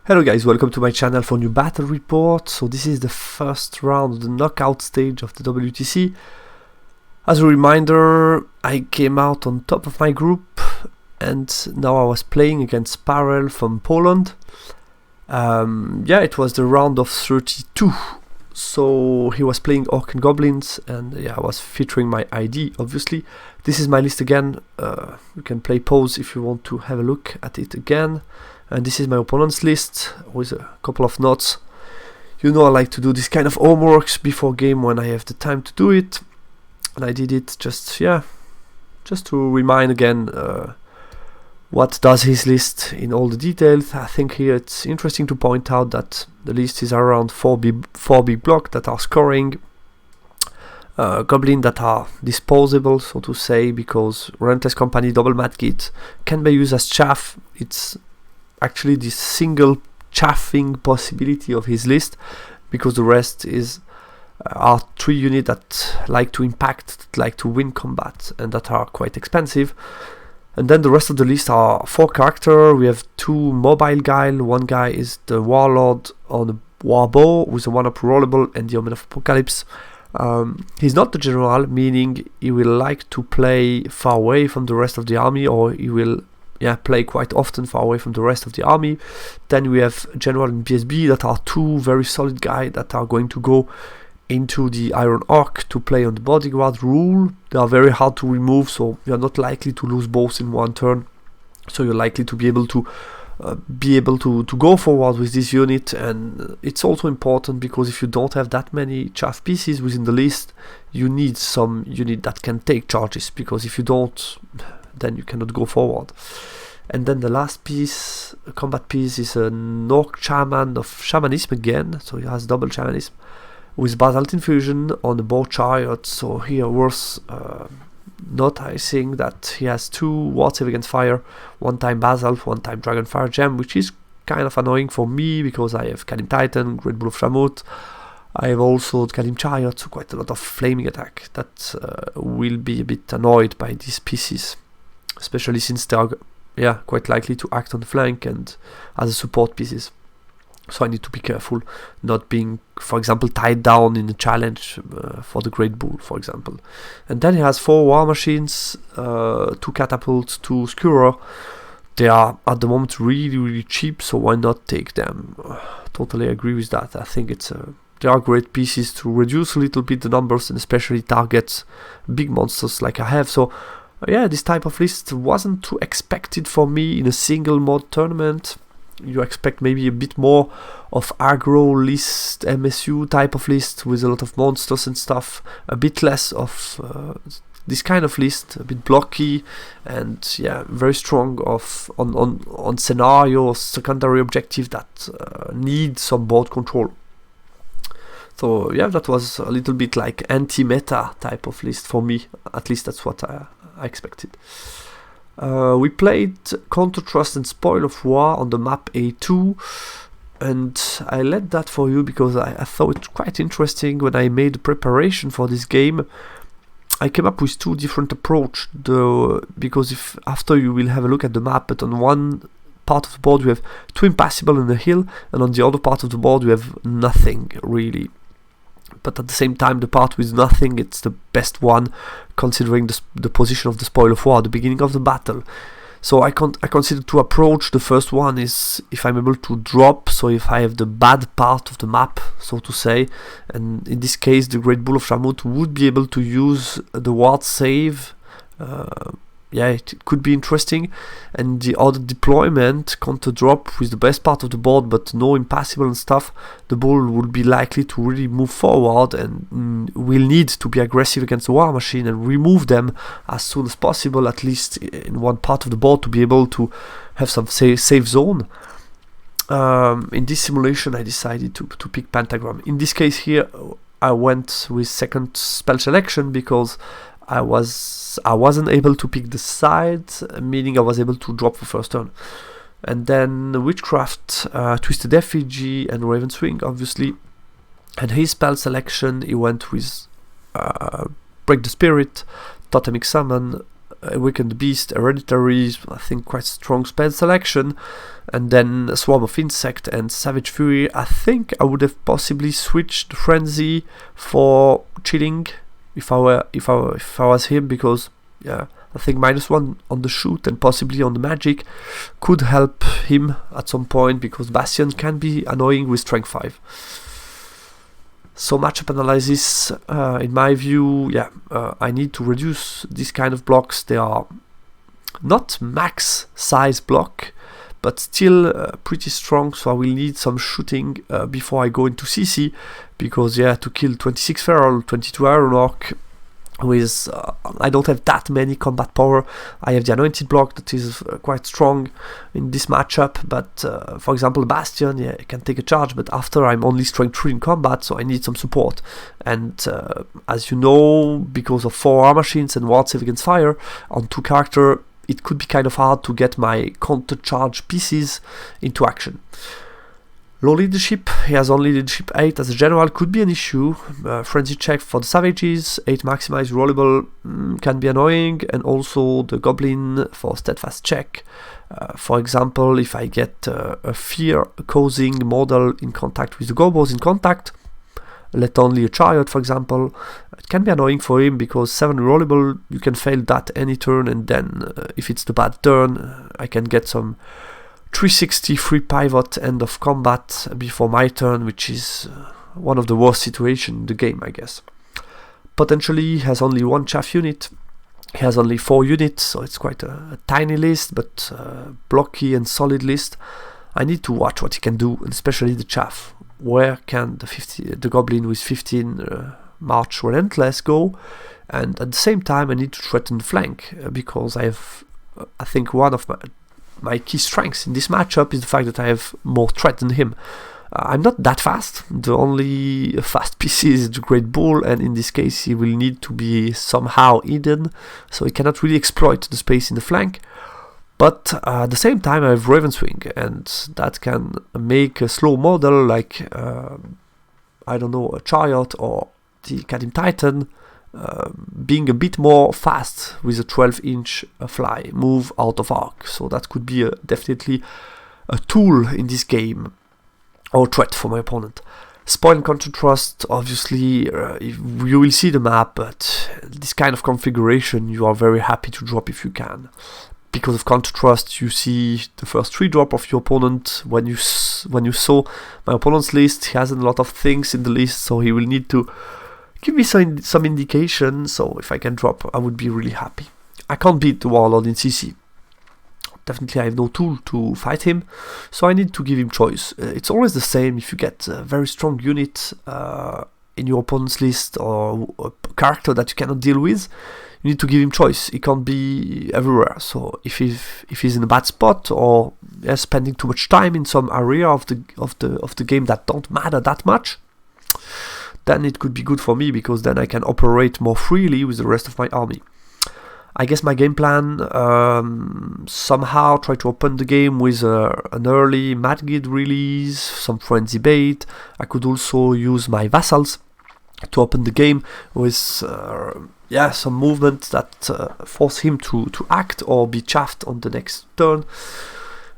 Hello guys, welcome to my channel for new battle report. So this is the first round of the knockout stage of the WTC. As a reminder, I came out on top of my group and now I was playing against Parel from Poland. It was the round of 32. So he was playing Orcs Goblins and I was featuring my ID obviously. This is my list again. You can play pause if you want to have a look at it again. And this is my opponent's list with a couple of notes. You know I like to do this kind of homeworks before game when I have the time to do it. And I did it just to remind again what does his list in all the details. I think here it's interesting to point out that the list is around four big blocks that are scoring. Goblin that are disposable, so to say, because Relentless Company double mat kit can be used as chaff. It's actually the single chaffing possibility of his list, because the rest are 3 units that like to impact, that like to win combat, and that are quite expensive. And then the rest of the list are 4 characters. We have 2 mobile guys. One guy is the Warlord on a Warbow with a 1-up rollable and the Omen of Apocalypse. He's not the general, meaning he will like to play far away from the rest of the army, or he will play quite often far away from the rest of the army. Then we have General and BSB that are 2 very solid guys that are going to go into the Iron Orc to play on the bodyguard rule. They are very hard to remove, so you are not likely to lose both in one turn. So you're likely to be able to go forward with this unit. And it's also important because if you don't have that many chaff pieces within the list, you need some unit that can take charges, because if you don't, then you cannot go forward. And then the last piece, combat piece, is an Orc Shaman of Shamanism again, so he has double Shamanism with Basalt Infusion on the Bow Chariot. So here worth noticing that he has 2 Ward Save Against Fire, 1 time Basalt, 1 time Dragonfire Gem, which is kind of annoying for me because I have Kalim Titan, Great Bull of Shamut. I have also Kalim Chariot, so quite a lot of flaming attack that will be a bit annoyed by these pieces, especially since they are quite likely to act on the flank and as a support pieces. So I need to be careful not being, for example, tied down in a challenge for the Great Bull, for example. And then he has 4 War Machines, 2 Catapults, 2 Skewer. They are at the moment really cheap, so why not take them? Totally agree with that. I think they are great pieces to reduce a little bit the numbers and especially target big monsters like I have. So this type of list wasn't too expected for me in a single mod tournament. You expect maybe a bit more of aggro list, MSU type of list with a lot of monsters and stuff, a bit less of this kind of list, a bit blocky and very strong on scenarios, secondary objective that need some board control. So that was a little bit like anti-meta type of list for me. At least that's what I expected. We played Counter Trust and Spoil of War on the map A2, and I led that for you because I thought it quite interesting. When I made the preparation for this game, I came up with 2 different approaches, because if after you will have a look at the map, but on one part of the board we have 2 impassable and a hill, and on the other part of the board we have nothing really. But at the same time, the part with nothing, it's the best one, considering the position of the Spoil of War at the beginning of the battle. So I consider 2 approach. The first one is if I'm able to drop, so if I have the bad part of the map, so to say, and in this case the Great Bull of Shamut would be able to use the ward save. It could be interesting. And the other deployment, counter drop with the best part of the board but no impassable and stuff, the bull will be likely to really move forward and will need to be aggressive against the war machine and remove them as soon as possible, at least in one part of the board, to be able to have some safe zone. In this simulation I decided to pick Pentagram. In this case here I went with second spell selection because I wasn't able to pick the side, meaning I was able to drop the first turn. And then Witchcraft, Twisted Effigy and Raven Swing, obviously. And his spell selection, he went with Break the Spirit, Totemic Summon, Awaken the Beast, Hereditary, I think quite strong spell selection, and then a Swarm of Insect and Savage Fury. I think I would have possibly switched Frenzy for Chilling if I was him, because yeah, I think -1 on the shoot and possibly on the magic could help him at some point, because Bastion can be annoying with Strength 5. So matchup analysis, in my view, yeah, I need to reduce this kind of blocks. They are not max size block, but still pretty strong, so I will need some shooting before I go into CC, because yeah, to kill 26 Feral, 22 Iron Orc with I don't have that many combat power. I have the Anointed block that is quite strong in this matchup, but for example Bastion, yeah, I can take a charge, but after I'm only strength 3 in combat, so I need some support. And as you know, because of 4 armor machines and ward save against fire on 2 character, it could be kind of hard to get my counter charge pieces into action. Low leadership, he has only leadership 8 as a general, could be an issue. Frenzy check for the savages, 8 maximize rollable can be annoying, and also the goblin for steadfast check. For example, if I get a fear causing model in contact with the gobos in contact, let only a chariot for example, it can be annoying for him, because 7 rollable, you can fail that any turn, and then if it's the bad turn, I can get some 360 free pivot end of combat before my turn, which is one of the worst situations in the game, I guess. Potentially he has only 1 chaff unit, he has only 4 units, so it's quite a tiny list, but blocky and solid list. I need to watch what he can do, and especially the chaff. Where can the goblin with 15 March Relentless go? And at the same time I need to threaten the flank, because I have, I think one of my key strengths in this matchup is the fact that I have more threat than him. I'm not that fast. The only fast PC is the Great Bull, and in this case he will need to be somehow hidden, so he cannot really exploit the space in the flank. But at the same time I have Ravenswing, and that can make a slow model like I don't know, a Chariot or the Kadim Titan being a bit more fast with a 12-inch fly move out of arc. So that could be definitely a tool in this game, or threat for my opponent. Spoil and Counter Trust, obviously you will see the map, but this kind of configuration you are very happy to drop if you can. Because of Counter Trust, you see the first 3 drop of your opponent. When you saw my opponent's list, he has a lot of things in the list, so he will need to give me some indication. So if I can drop, I would be really happy. I can't beat the Warlord in CC. Definitely I have no tool to fight him, so I need to give him choice. It's always the same. If you get a very strong unit in your opponent's list, or a character that you cannot deal with, you need to give him choice. He can't be everywhere. So if he's in a bad spot, or spending too much time in some area of the game that don't matter that much, then it could be good for me, because then I can operate more freely with the rest of my army. I guess my game plan, somehow try to open the game with an early Madgid release, some Frenzy bait. I could also use my vassals to open the game with some movement that force him to act or be chaffed on the next turn.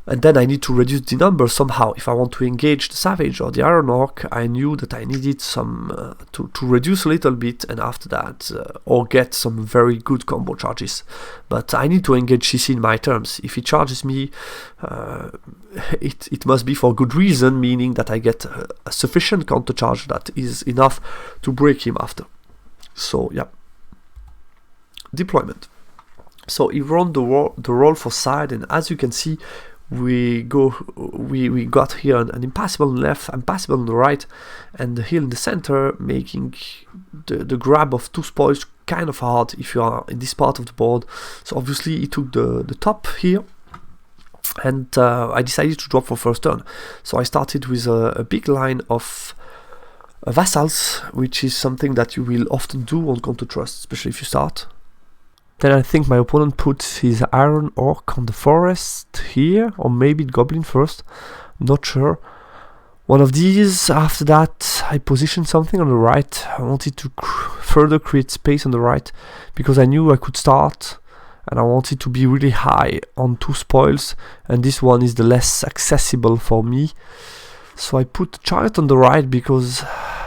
And then I need to reduce the number somehow. If I want to engage the Savage or the Iron Orc, I knew that I needed some to reduce a little bit, and after that, or get some very good combo charges. But I need to engage CC in my terms. If he charges me, it must be for good reason, meaning that I get a sufficient counter charge that is enough to break him after. So yeah. Deployment. So he run the roll for side, and as you can see, we got here an impassable on the left, impassable on the right, and the hill in the center, making the grab of 2 spoils kind of hard if you are in this part of the board. So obviously he took the top here, and I decided to drop for first turn. So I started with a big line of vassals, which is something that you will often do on Counter Trust, especially if you start. Then I think my opponent puts his Iron Orc on the forest here, or maybe the Goblin first, not sure. One of these. After that I positioned something on the right. I wanted to further create space on the right, because I knew I could start and I wanted to be really high on 2 spoils, and this one is the less accessible for me. So I put the chariot on the right because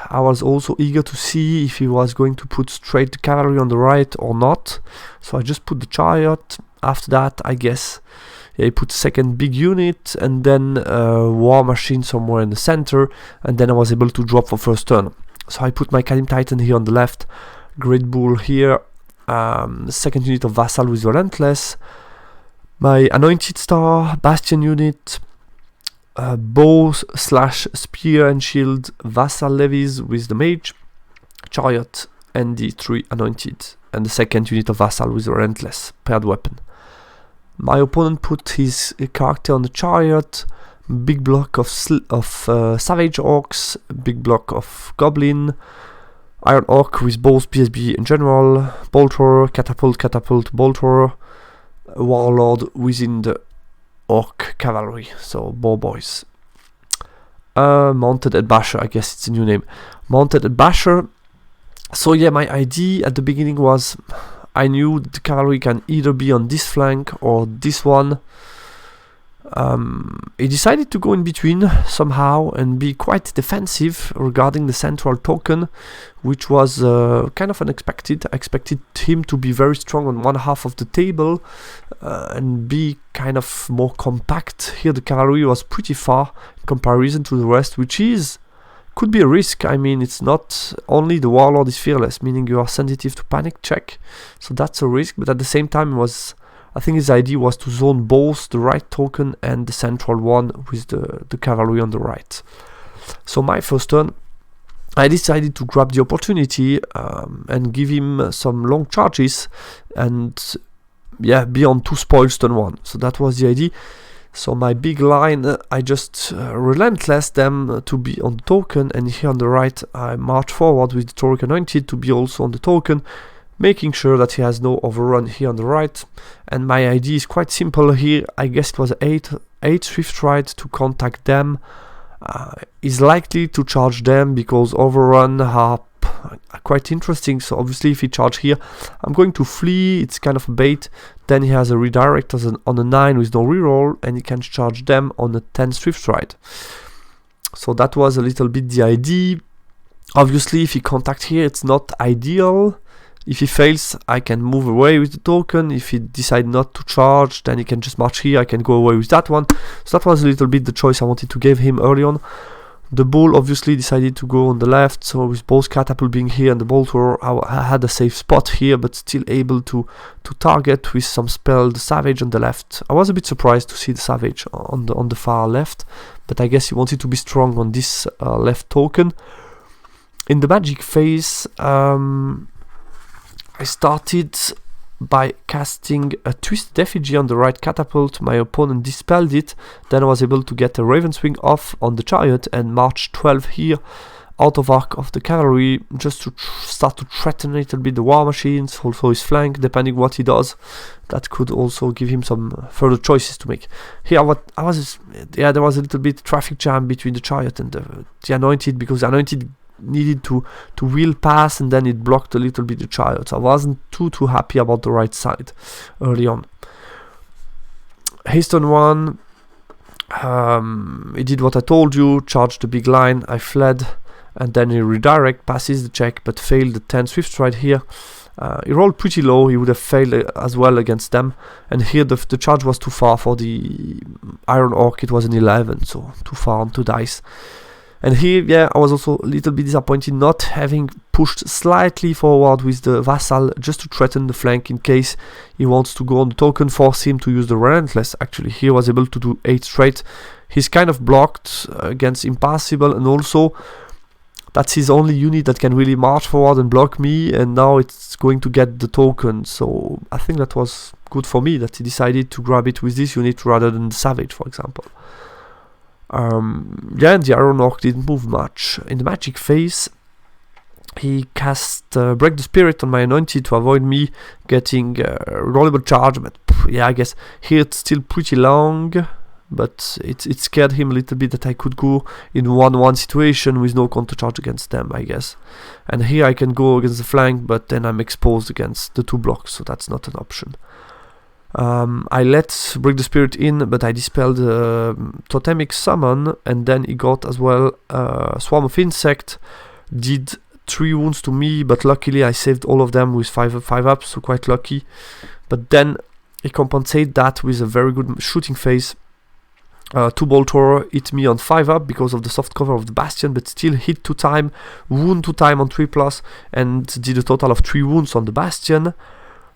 I was also eager to see if he was going to put straight the cavalry on the right or not. So I just put the chariot. After that, I guess, yeah, he put second big unit and then war machine somewhere in the center, and then I was able to drop for first turn. So I put my Kalim Titan here on the left, Great Bull here, second unit of Vassal with Relentless, my Anointed Star, Bastion unit, bow / spear and shield, Vassal levies with the Mage, Chariot, and the 3 Anointed, and the second unit of Vassal with Relentless, paired weapon. My opponent put his character on the Chariot, big block of Savage Orcs, big block of Goblin, Iron Orc with both BSB in general, Bolter, Catapult, Bolter, Warlord within the Orc Cavalry, so Bow Boys. Mounted at Basher, I guess it's a new name. Mounted at Basher. So yeah, my idea at the beginning was I knew the cavalry can either be on this flank or this one. He decided to go in between somehow and be quite defensive regarding the central token, which was kind of unexpected. I expected him to be very strong on one half of the table and be kind of more compact. Here the cavalry was pretty far in comparison to the rest, which could be a risk. I mean, it's not only the Warlord is fearless, meaning you are sensitive to panic check, so that's a risk, but at the same time I think his idea was to zone both the right token and the central one with the cavalry on the right. So my first turn, I decided to grab the opportunity and give him some long charges and yeah, be on 2 spoils turn 1. So that was the idea. So my big line, I just relentless them to be on the token, and here on the right I march forward with the Tauric Anointed to be also on the token, making sure that he has no overrun here on the right. And my idea is quite simple here. I guess it was 8 Swift Ride to contact them. Is likely to charge them because overrun are quite interesting. So obviously if he charge here, I'm going to flee. It's kind of a bait. Then he has a redirect on a 9 with no reroll, and he can charge them on a 10 Swift Ride. So that was a little bit the idea. Obviously if he contact here, it's not ideal. If he fails, I can move away with the token. If he decide not to charge, then he can just march here. I can go away with that one. So that was a little bit the choice I wanted to give him early on. The bull obviously decided to go on the left, so with both catapult being here and the bolter, I had a safe spot here, but still able to target with some spell the savage on the left. I was a bit surprised to see the savage on the far left, but I guess he wanted to be strong on this left token. In the magic phase, I started by casting a Twisted Effigy on the right catapult. My opponent dispelled it, then I was able to get a Raven's Wing off on the chariot and march 12 here out of arc of the cavalry, just to start to threaten a little bit the war machines, also his flank, depending what he does. That could also give him some further choices to make. Here there was a little bit traffic jam between the chariot and the Anointed, because the Anointed needed to wheel past, and then it blocked a little bit the chariot. So I wasn't too happy about the right side early on. Haste on 1, he did what I told you, charged the big line, I fled, and then he redirect, passes the check, but failed the 10 Swift Ride here. He rolled pretty low, he would have failed as well against them, and here the charge was too far for the Iron Orc. It was an 11, so too far on 2 dice. And here, yeah, I was also a little bit disappointed not having pushed slightly forward with the Vassal, just to threaten the flank in case he wants to go on the token, force him to use the Relentless. Actually, he was able to do 8 straight. He's kind of blocked against Impassable, and also that's his only unit that can really march forward and block me, and now it's going to get the token. So I think that was good for me, that he decided to grab it with this unit rather than the Savage, for example. Yeah, and the Iron Orc didn't move much. In the magic phase, he cast Break the Spirit on my Anointed to avoid me getting rollable charge, but yeah, I guess here it's still pretty long, but it scared him a little bit that I could go in 1-1 situation with no counter charge against them, I guess. And here I can go against the flank, but then I'm exposed against the 2 blocks, so that's not an option. I let Break the Spirit in, but I dispelled Totemic Summon, and then he got as well Swarm of Insect, did 3 wounds to me, but luckily I saved all of them with 5 up, so quite lucky. But then he compensated that with a very good shooting phase. 2 Bolt Thrower hit me on 5 up because of the soft cover of the Bastion, but still hit 2 time, wound 2 time on 3+, and did a total of 3 wounds on the Bastion.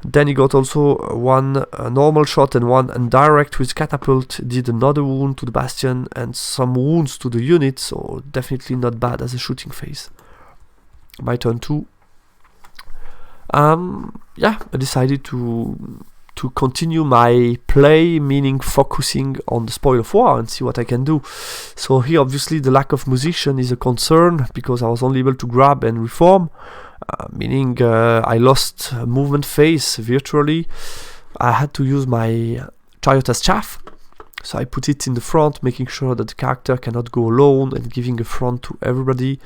Then he got also 1 normal shot and 1 indirect with Catapult, did another wound to the Bastion and some wounds to the unit, so definitely not bad as a shooting phase. My turn 2. Yeah, I decided to continue my play, meaning focusing on the Spoil of War and see what I can do. So here obviously the lack of musician is a concern because I was only able to grab and reform, meaning I lost movement phase virtually. I had to use my chariot as chaff, so I put it in the front, making sure that the character cannot go alone and giving a front to everybody.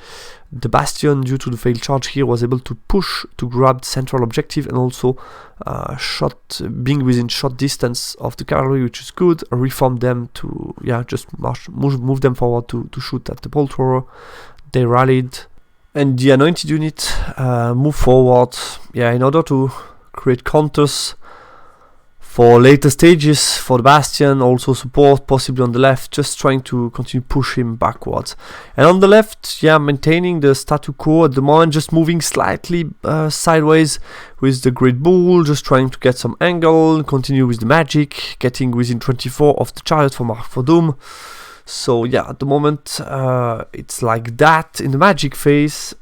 The Bastion, due to the failed charge here, was able to push to grab the central objective and also being within shot distance of the cavalry, which is good. Reform them to, just move them forward to shoot at the Bolt Thrower. They rallied, and the Anointed unit moved forward, in order to create counters for later stages for the Bastion, also support possibly on the left, just trying to continue push him backwards. And on the left, maintaining the statu quo at the moment, just moving slightly sideways with the Great Bull, just trying to get some angle, continue with the magic, getting within 24 of the chariot for Mark for Doom. So at the moment it's like that. In the magic phase,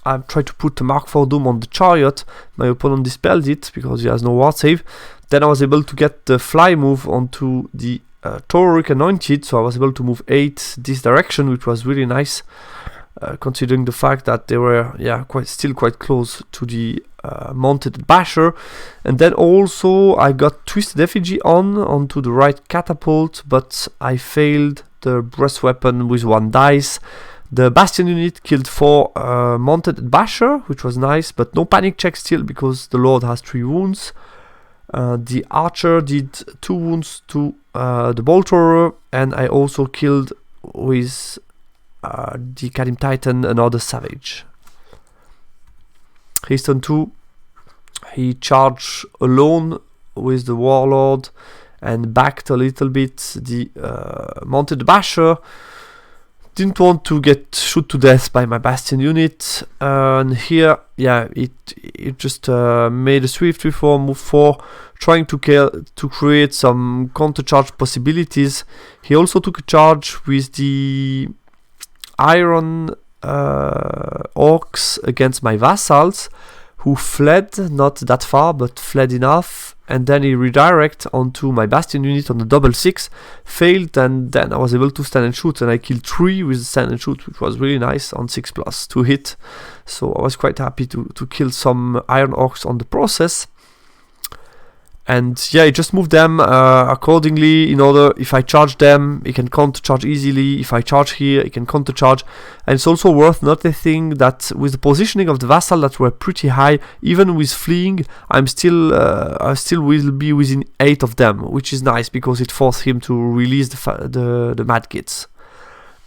I've tried to put the Mark for Doom on the chariot. My opponent dispelled it because he has no ward save. Then I was able to get the fly move onto the Tauric Anointed, so I was able to move 8 this direction, which was really nice, considering the fact that they were still quite close to the mounted basher. And then also I got Twisted Effigy onto the right catapult, but I failed the breast weapon with 1 dice. The Bastion unit killed 4 mounted basher, which was nice, but no panic check still because the Lord has 3 wounds. The archer did 2 wounds to the Bolt Thrower, and I also killed with the Kadim Titan another savage. His turn 2, he charged alone with the Warlord and backed a little bit the mounted basher. Didn't want to get shoot to death by my Bastion unit, and here it just made a swift reform, move 4, trying to create some counter charge possibilities. He also took a charge with the Iron Orcs against my vassals, who fled not that far but fled enough, and then he redirect onto my Bastion unit on the 6/6, failed, and then I was able to stand and shoot, and I killed 3 with stand and shoot, which was really nice on 6+ to hit. So I was quite happy to kill some Iron Orcs on the process. And he just moved them accordingly, in order, if I charge them, he can counter charge easily. If I charge here, he can counter charge. And it's also worth noticing that with the positioning of the vassal that were pretty high, even with fleeing, I still will be within 8 of them, which is nice because it forced him to release the Mad Kids.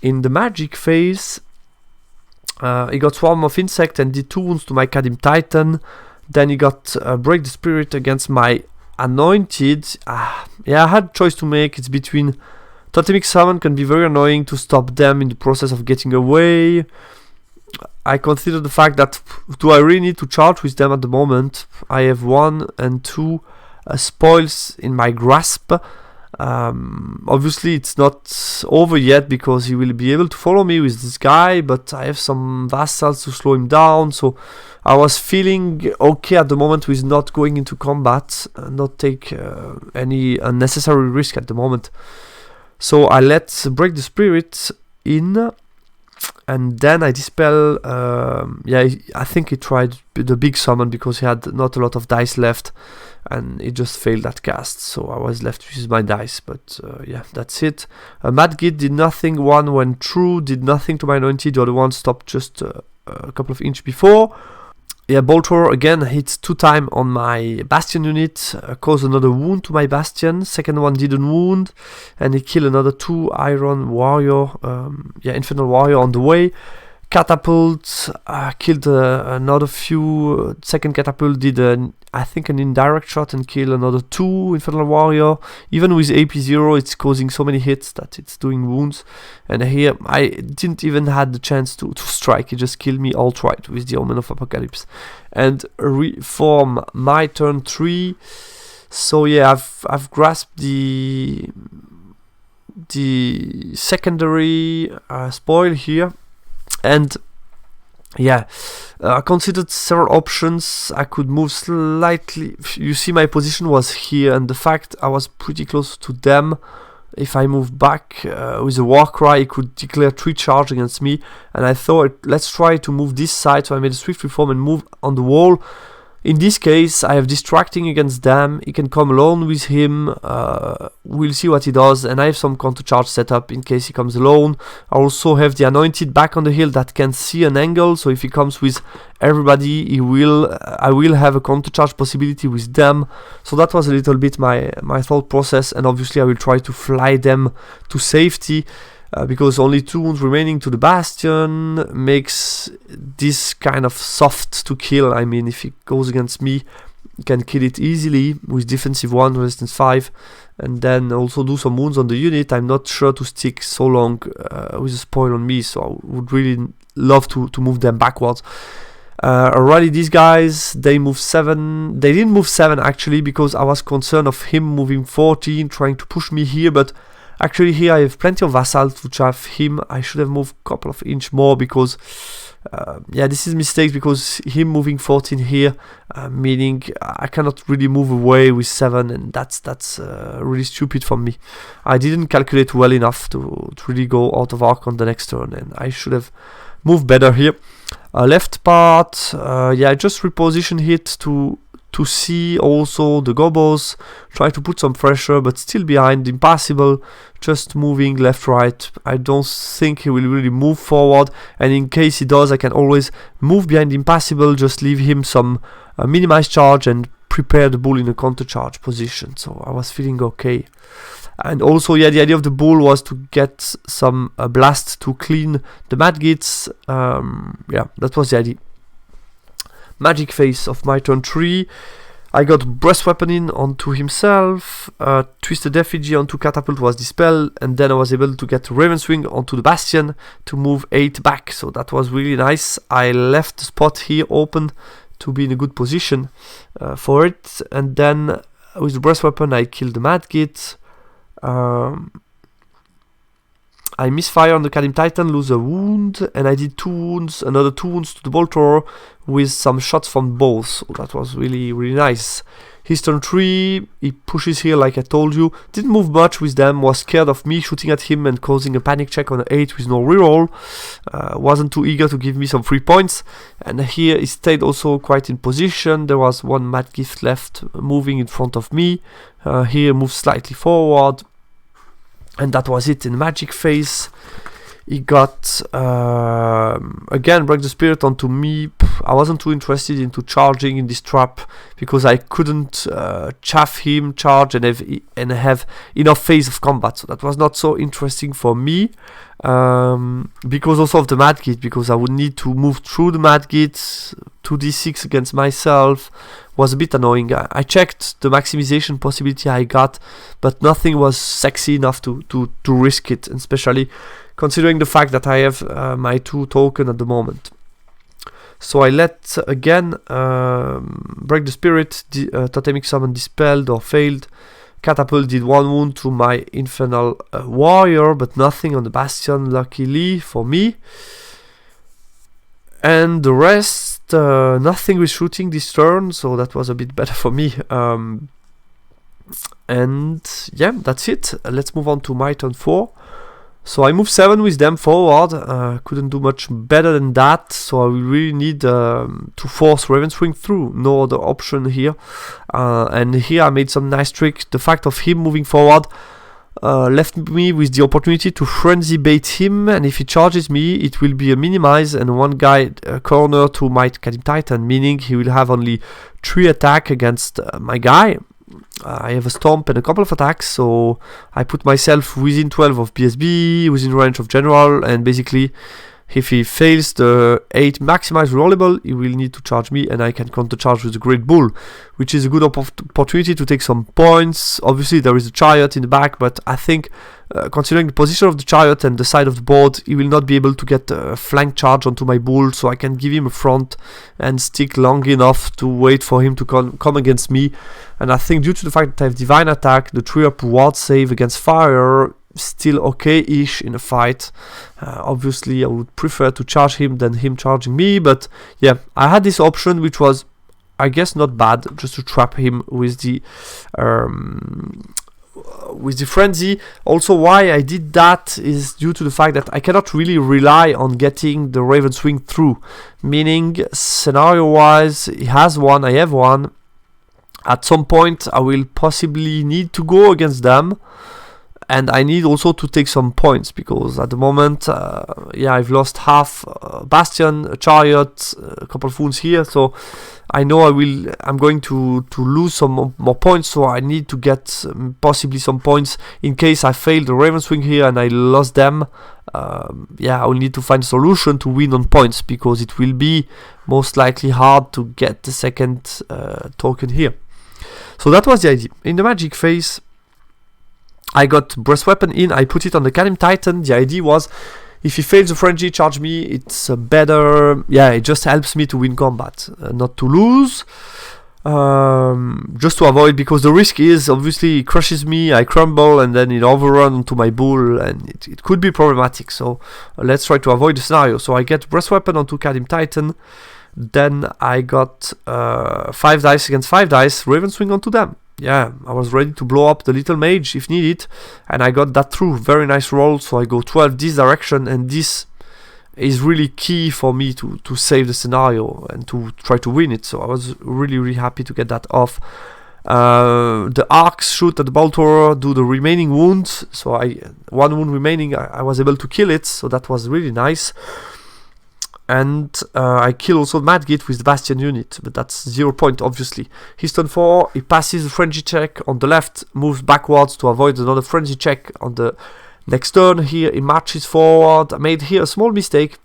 In the magic phase, he got Swarm of Insect and did 2 wounds to my Kadim Titan. Then he got Break the Spirit against my Anointed. I had choice to make. It's between Totemic Summon, can be very annoying to stop them in the process of getting away. I consider the fact that, do I really need to charge with them at the moment? I have 1 and 2 spoils in my grasp. Obviously it's not over yet because he will be able to follow me with this guy, but I have some vassals to slow him down, so I was feeling okay at the moment with not going into combat, not take any unnecessary risk at the moment. So I let Break the Spirit in, and then I dispel. I think he tried the big summon because he had not a lot of dice left, and it just failed that cast. So I was left with my dice, but that's it. Mad Git did nothing. 1 went through, did nothing to my Anointed. The other one stopped just a couple of inches before. yeah, Bolt Thrower again hits 2 times on my Bastion unit, caused another wound to my Bastion. Second one didn't wound, and he killed another 2 Iron Warrior, Infernal Warrior on the way. Catapult killed another few. Second catapult did I think an indirect shot and killed another 2 Infernal Warrior. Even with AP 0, it's causing so many hits that it's doing wounds. And here I didn't even had the chance to strike. It just killed me outright with the Omen of Apocalypse. And for my turn 3, so yeah, I've grasped the secondary spoil here. And yeah, I considered several options. I could move slightly. You see, my position was here, and the fact I was pretty close to them. If I move back with a Warcry, it could declare 3 charge against me. And I thought, let's try to move this side. So I made a swift reform and move on the wall. In this case, I have distracting against them. He can come alone with him. We'll see what he does. And I have some counter charge set up in case he comes alone. I also have the Anointed back on the hill that can see an angle. So if he comes with everybody, I will have a counter charge possibility with them. So that was a little bit my thought process. And obviously I will try to fly them to safety. Because only 2 wounds remaining to the Bastion makes this kind of soft to kill. I mean, if it goes against me, you can kill it easily with defensive 1, resistance 5, and then also do some wounds on the unit. I'm not sure to stick so long with a spoil on me, so I would really love to move them backwards. Already these guys, they move 7. They didn't move 7 actually, because I was concerned of him moving 14, trying to push me here, but actually here I have plenty of vassals which have him. I should have moved a couple of inch more because this is mistakes, because him moving 14 here, meaning I cannot really move away with 7, and that's really stupid for me. I didn't calculate well enough to really go out of arc on the next turn, and I should have moved better here. Left part, I just reposition it to see also the gobos, try to put some pressure, but still behind, impassable, just moving left, right. I don't think he will really move forward, and in case he does, I can always move behind impassable, just leave him some minimize charge and prepare the bull in a counter charge position. So I was feeling okay. And also, the idea of the bull was to get some blast to clean the Madgits. That was the idea. Magic phase of my turn 3. I got breast weapon in onto himself, twisted effigy onto catapult was dispelled, and then I was able to get Raven's Wing onto the Bastion to move 8 back. So that was really nice. I left the spot here open to be in a good position for it, and then with the breast weapon I killed the Madgit. I misfire on the Kadim Titan, lose a wound, and I did 2 wounds, another 2 wounds to the Bolt Thrower with some shots from both. So that was really, really nice. His turn 3, he pushes here like I told you. Didn't move much with them, was scared of me shooting at him and causing a panic check on an 8 with no reroll. Wasn't too eager to give me some free points. And here he stayed also quite in position. There was 1 Mad Gift left moving in front of me. Here moved slightly forward. And that was it in magic phase. He got again break the spirit onto me. I wasn't too interested into charging in this trap because I couldn't chaff him, charge and have enough phase of combat. So that was not so interesting for me. Because also of the Madgit, because I would need to move through the Madgit. 2d6 against myself was a bit annoying. I checked the maximization possibility I got, but nothing was sexy enough to risk it, especially considering the fact that I have my 2 token at the moment. So I let again break the spirit, totemic summon dispelled or failed. Catapult did 1 wound to my Infernal Warrior, but nothing on the Bastion, luckily for me. And the rest, nothing with shooting this turn, so that was a bit better for me. And yeah, that's it. Let's move on to my turn 4. So I moved 7 with them forward. Couldn't do much better than that, so I will really need to force Raven's Wing through. No other option here. And here I made some nice trick. The fact of him moving forward left me with the opportunity to frenzy bait him, and if he charges me, it will be a minimize and one guy corner to my Kadim Titan, meaning he will have only 3 attack against my guy. I have a stomp and a couple of attacks, so I put myself within 12 of BSB, within range of general, and basically if he fails the 8 maximize rollable, he will need to charge me, and I can counter charge with the Great Bull, which is a good opportunity to take some points. Obviously there is a chariot in the back, but I think considering the position of the chariot and the side of the board, he will not be able to get a flank charge onto my bull, so I can give him a front and stick long enough to wait for him to come against me. And I think due to the fact that I have divine attack, the 3-up ward save against fire still okay-ish in a fight. Obviously I would prefer to charge him than him charging me, but yeah, I had this option which was, I guess, not bad, just to trap him with the frenzy. Also, why I did that is due to the fact that I cannot really rely on getting the Raven Swing through, meaning scenario wise he has one, I have one. At some point I will possibly need to go against them, and I need also to take some points, because at the moment, yeah, I've lost half Bastion, a Chariot, a couple of wounds here, so I know I'm going to lose some more points, so I need to get possibly some points in case I fail the Raven Swing here and I lost them. Yeah, I will need to find a solution to win on points, because it will be most likely hard to get the second token here. So that was the idea. In the magic phase, I got breast weapon in, I put it on the Kadim Titan. The idea was, if he fails the frenzy, charge me, it's better, yeah, it just helps me to win combat, not to lose, just to avoid, because the risk is, obviously, he crushes me, I crumble, and then it overrun onto my bull, and it could be problematic, so let's try to avoid the scenario. So I get breast weapon onto Kadim Titan, then I got 5 dice against 5 dice, Raven Swing onto them. Yeah, I was ready to blow up the little mage if needed, and I got that through. Very nice roll, so I go 12 this direction, and this is really key for me to save the scenario and to try to win it. So I was really happy to get that off. The arcs shoot at the Baltor, do the remaining wounds, so one wound remaining, I was able to kill it, so that was really nice. And I kill also Madgit with the Bastion unit, but that's 0 point, obviously. He's turn 4, he passes the frenzy check on the left, moves backwards to avoid another frenzy check on the next turn. Here he marches forward. I made here a small mistake.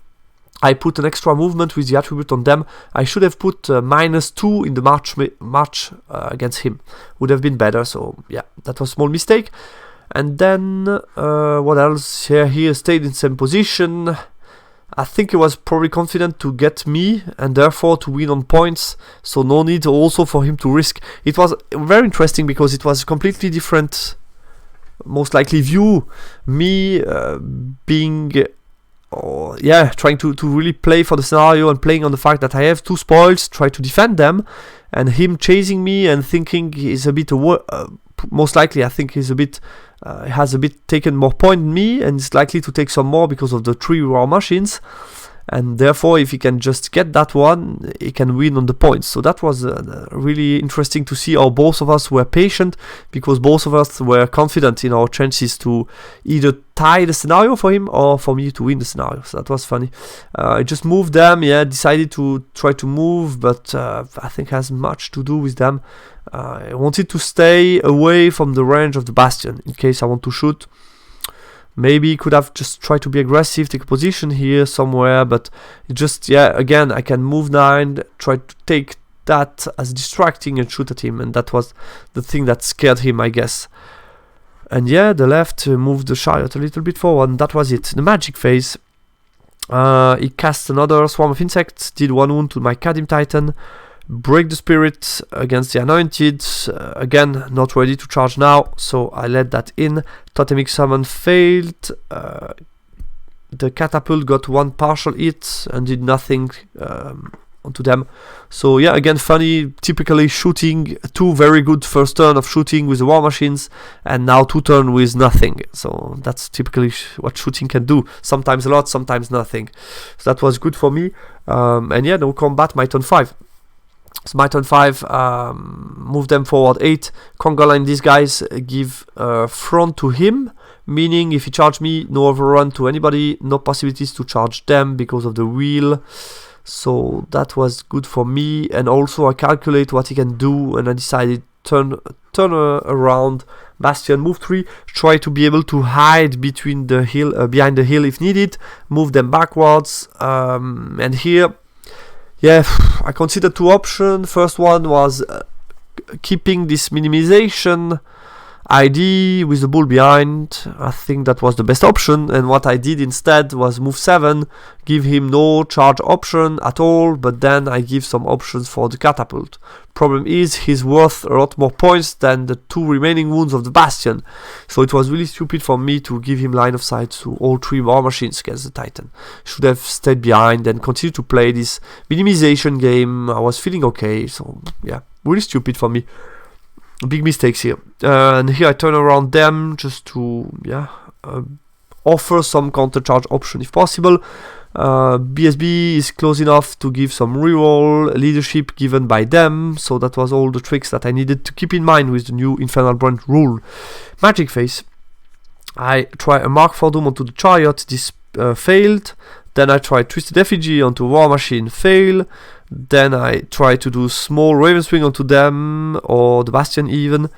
I put an extra movement with the attribute on them. I should have put -2 in the march against him. Would have been better, so yeah, that was a small mistake. And then, what else? Here stayed in same position. I think he was probably confident to get me and therefore to win on points, so no need also for him to risk. It was very interesting because it was a completely different, most likely view. Me being, trying to really play for the scenario and playing on the fact that I have 2 spoils, try to defend them, and him chasing me and thinking he's a bit, most likely I think he's a bit, has a bit taken more point than me, and is likely to take some more because of the 3 war machines, and therefore if he can just get that one, he can win on the points. So that was really interesting to see how both of us were patient, because both of us were confident in our chances to either tie the scenario for him or for me to win the scenario. So that was funny. I just moved them, decided to try to move, but I think it has much to do with them. I wanted to stay away from the range of the Bastion in case I want to shoot. Maybe could have just tried to be aggressive, take a position here somewhere, but just, again, I can move 9, try to take that as distracting and shoot at him, and that was the thing that scared him, I guess. And the left moved the chariot a little bit forward, and that was it. The magic phase, he cast another swarm of insects, did 1 wound to my Kadim Titan, break the spirit against the anointed. Again, not ready to charge now, so I let that in. Totemic summon failed. The catapult got 1 partial hit and did nothing onto them. So again, funny, typically shooting 2 very good first turn of shooting with the war machines, and now 2 turn with nothing. So that's typically what shooting can do. Sometimes a lot, sometimes nothing. So that was good for me. No combat, my turn 5. So my turn 5, move them forward 8. Conga line these guys, give front to him, meaning if he charge me, no overrun to anybody, no possibilities to charge them because of the wheel. So that was good for me, and also I calculate what he can do, and I decided turn around Bastion, move 3, try to be able to hide between the hill, behind the hill if needed, move them backwards, and here, yeah, I considered 2 options. First one was keeping this minimization ID with the bull behind. I think that was the best option, and what I did instead was move 7, give him no charge option at all, but then I give some options for the catapult. Problem is, he's worth a lot more points than the 2 remaining wounds of the Bastion, so it was really stupid for me to give him line of sight to all 3 war machines against the Titan. Should have stayed behind and continued to play this minimization game. I was feeling okay, so yeah, really stupid for me. Big mistakes here, and here I turn around them just to offer some counter charge option if possible. BSB is close enough to give some reroll leadership given by them, so that was all the tricks that I needed to keep in mind with the new Infernal Dwarves rule. Magic phase, I try a Mark for Doom onto the chariot, this failed. Then I try Twisted Effigy onto War Machine, fail. Then I try to do small Raven Swing onto them, or the Bastion even,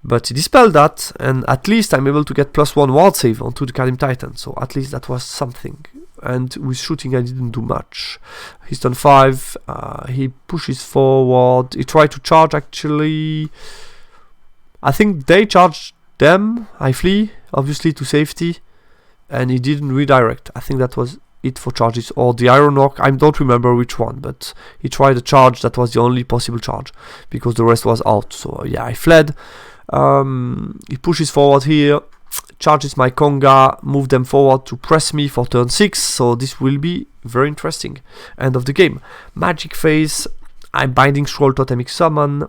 but he dispelled that, and at least I'm able to get +1 ward save onto the Kalim Titan, so at least that was something. And with shooting I didn't do much. He's turn 5, he pushes forward, he tried to charge actually. I think they charged them, I flee, obviously to safety, and he didn't redirect. I think that was it for charges, or the Iron Orc, I don't remember which one, but he tried a charge, that was the only possible charge, because the rest was out, so yeah, I fled. He pushes forward here, charges my Conga, move them forward to press me for turn 6, so this will be very interesting. End of the game. Magic phase, I'm binding Scroll Totemic Summon.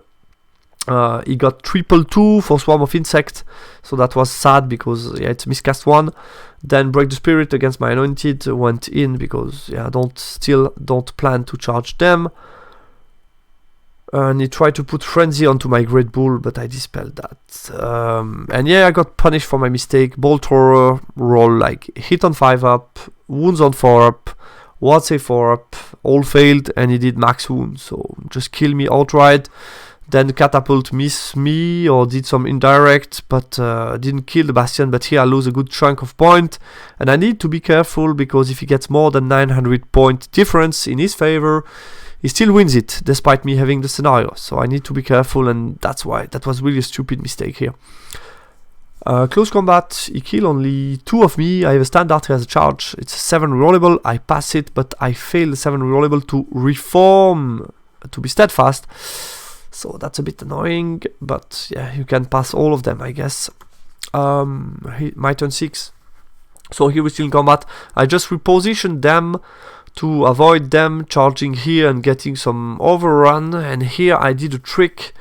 He got 2/2 for Swarm of Insect, so that was sad because yeah, it's miscast 1. Then Break the Spirit against my Anointed went in because yeah, don't plan to charge them. And he tried to put Frenzy onto my Great Bull, but I dispelled that. And yeah, I got punished for my mistake. Bolt Thrower roll like hit on 5 up, wounds on 4 up, ward save 4 up, all failed, and he did max wounds, so just kill me outright. Then the catapult missed me or did some indirect, but didn't kill the Bastion. But here I lose a good chunk of point, and I need to be careful because if he gets more than 900 point difference in his favor, he still wins it despite me having the scenario. So I need to be careful, and that's why that was really a stupid mistake here. Close combat, he killed only 2 of me. I have a standard, he has a charge. It's a 7 rerollable. I pass it, but I fail the 7 rerollable to reform to be steadfast. So that's a bit annoying, but yeah, you can pass all of them, I guess. My turn 6. So here we're still in combat. I just repositioned them to avoid them charging here and getting some overrun. And here I did a trick.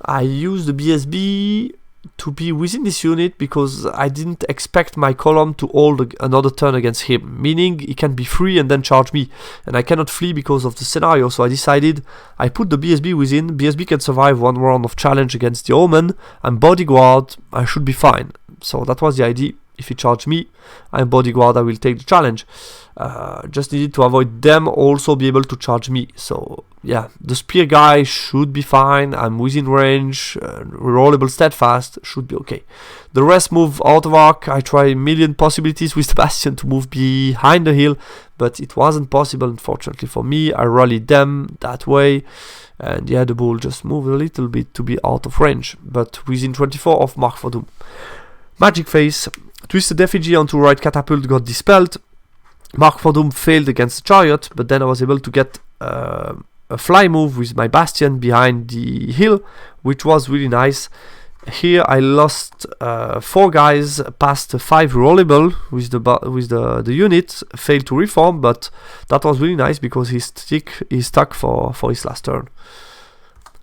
I used the BSB to be within this unit because I didn't expect my column to hold another turn against him, meaning he can be free and then charge me, and I cannot flee because of the scenario. So I decided I put the BSB within. BSB can survive 1 round of challenge against the Omen. I'm bodyguard, I should be fine. So that was the idea. If he charge me, I'm bodyguard, I will take the challenge. Just needed to avoid them also be able to charge me. So yeah, the spear guy should be fine. I'm within range, rerollable steadfast, should be okay. The rest move out of arc. I try a million possibilities with the Bastion to move behind the hill, but it wasn't possible unfortunately for me. I rallied them that way, and yeah, the bull just moved a little bit to be out of range, but within 24 of Mark for Doom. Magic phase, Twisted Effigy onto right catapult got dispelled. Mark for Doom failed against the chariot, but then I was able to get a fly move with my Bastion behind the hill, which was really nice. Here I lost 4 guys past 5 rollable with the unit, failed to reform, but that was really nice because he's stuck for his last turn.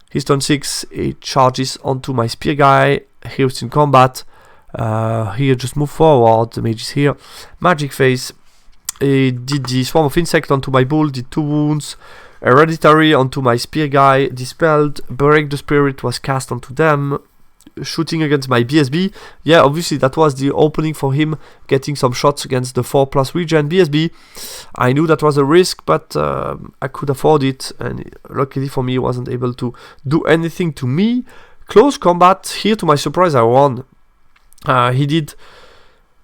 His turn 6, he charges onto my spear guy. Here it's in combat. Here just move forward, the mage is here. Magic phase, He did the Swarm of Insect onto my bull, did 2 wounds. Hereditary onto my spear guy, dispelled. Break the Spirit was cast onto them. Shooting against my BSB. Yeah, obviously that was the opening for him, getting some shots against the 4+ regen BSB. I knew that was a risk, but I could afford it, and luckily for me, he wasn't able to do anything to me. Close combat, here to my surprise, I won. He did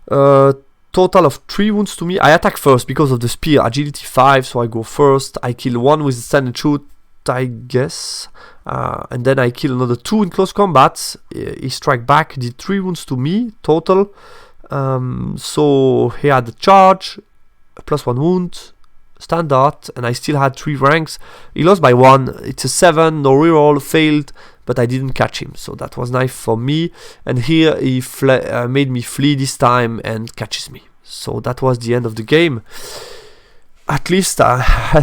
total of 3 wounds to me. I attack first because of the spear, agility 5, so I go first. I kill 1 with the stand and shoot, I guess. And then I kill another 2 in close combat. He strike back, did 3 wounds to me total. So he had the charge, +1 wound, standard, and I still had 3 ranks. He lost by 1. It's a 7, no reroll, failed, but I didn't catch him, so that was nice for me. And here he made me flee this time and catches me. So that was the end of the game. At least I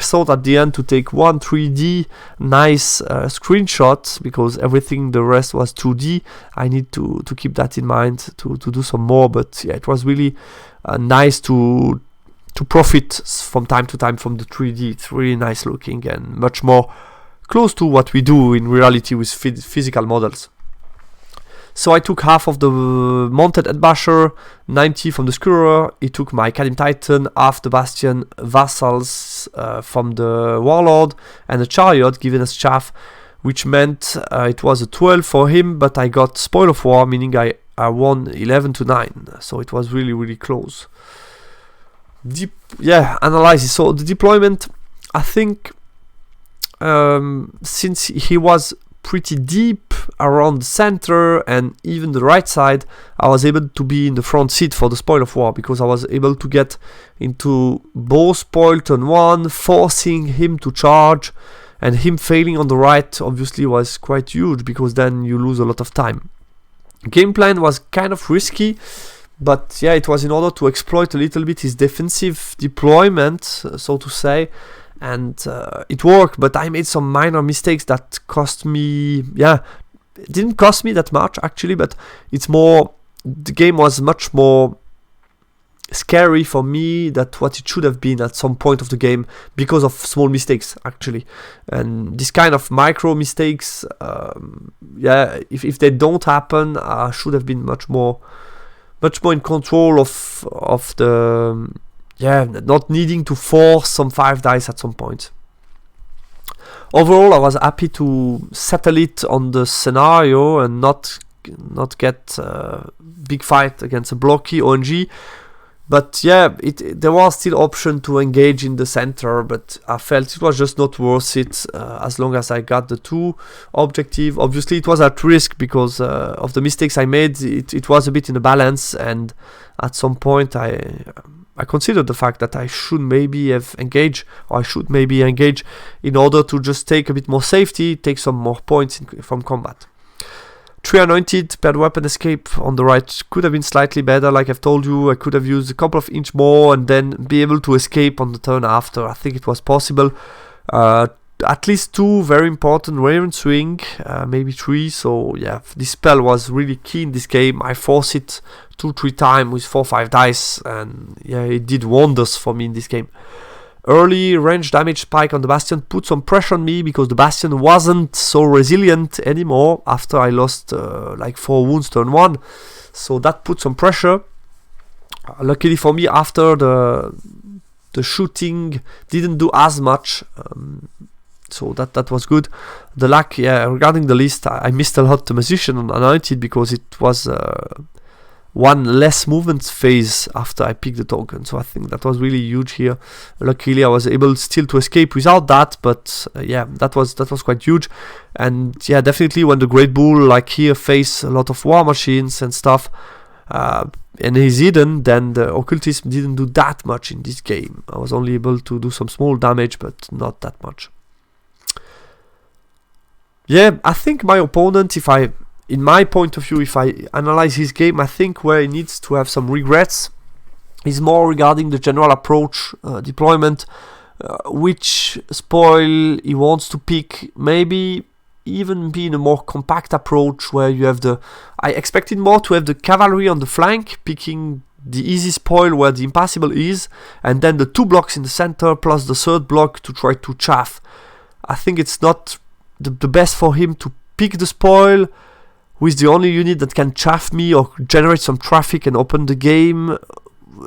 thought at the end to take one 3D nice screenshot, because everything the rest was 2D. I need to keep that in mind to do some more. But yeah, it was really nice to profit from time to time from the 3D. It's really nice looking and much more close to what we do in reality with physical models. So I took half of the Mounted Headbasher, 90 from the Skewer. He took my Kadim Titan, half the Bastion Vassals from the Warlord, and a Chariot giving us chaff, which meant it was a 12 for him, but I got Spoil of War, meaning I won 11-9. So it was really, really close. Analysis. So the deployment, I think, since he was pretty deep around the center and even the right side, I was able to be in the front seat for the Spoil of War, because I was able to get into both spoil turn 1, forcing him to charge, and him failing on the right obviously was quite huge, because then you lose a lot of time. Game plan was kind of risky, but yeah, it was in order to exploit a little bit his defensive deployment, so to say. And it worked, but I made some minor mistakes that cost me, it didn't cost me that much actually, but it's more, the game was much more scary for me than what it should have been at some point of the game, because of small mistakes actually. And this kind of micro mistakes, if they don't happen, I should have been much more in control of the... not needing to force some 5 dice at some point. Overall, I was happy to settle it on the scenario and not get big fight against a blocky ONG. But yeah, there was still option to engage in the center, but I felt it was just not worth it as long as I got the 2 objective. Obviously, it was at risk because of the mistakes I made. It was a bit in a balance, and at some point I considered the fact that I should maybe engage in order to just take a bit more safety, take some more points from combat. 3 anointed, paired weapon escape on the right could have been slightly better, like I've told you. I could have used a couple of inch more and then be able to escape on the turn after. I think it was possible. At least 2 very important Raven Swing, maybe 3. So yeah, this spell was really key in this game. I forced it 2-3 times with 4-5 dice, and yeah, it did wonders for me in this game. Early range damage spike on the Bastion put some pressure on me, because the Bastion wasn't so resilient anymore after I lost like 4 wounds turn 1. So that put some pressure. Luckily for me, after the shooting didn't do as much. So that was good. The luck, regarding the list, I missed a lot the Magician on Anointed, because it was one less movement phase after I picked the token. So I think that was really huge here. Luckily I was able still to escape without that, but that was quite huge. And yeah, definitely when the Great Bull like here face a lot of war machines and stuff, and he's hidden, then the Occultism didn't do that much in this game. I was only able to do some small damage, but not that much. Yeah, I think my opponent, in my point of view, if I analyze his game, I think where he needs to have some regrets is more regarding the general approach, deployment, which spoil he wants to pick. Maybe even be in a more compact approach where you have I expected more to have the cavalry on the flank, picking the easy spoil where the impassable is, and then the 2 blocks in the center plus the 3rd block to try to chaff. I think it's not the best for him to pick the spoil with the only unit that can chaff me or generate some traffic and open the game.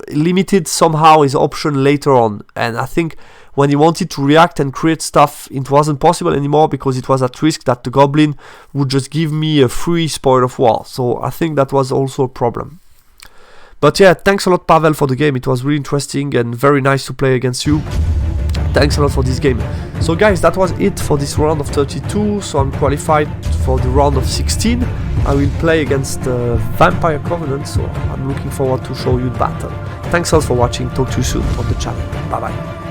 Limited somehow his option later on, and I think when he wanted to react and create stuff, it wasn't possible anymore because it was at risk that the goblin would just give me a free spoil of war. So I think that was also a problem. But yeah, thanks a lot, Pavel, for the game. It was really interesting and very nice to play against you. Thanks a lot for this game. So guys, that was it for this round of 32. So I'm qualified for the round of 16. I will play against Vampire Covenant, so I'm looking forward to show you the battle. Thanks a lot for watching. Talk to you soon on the channel. Bye bye.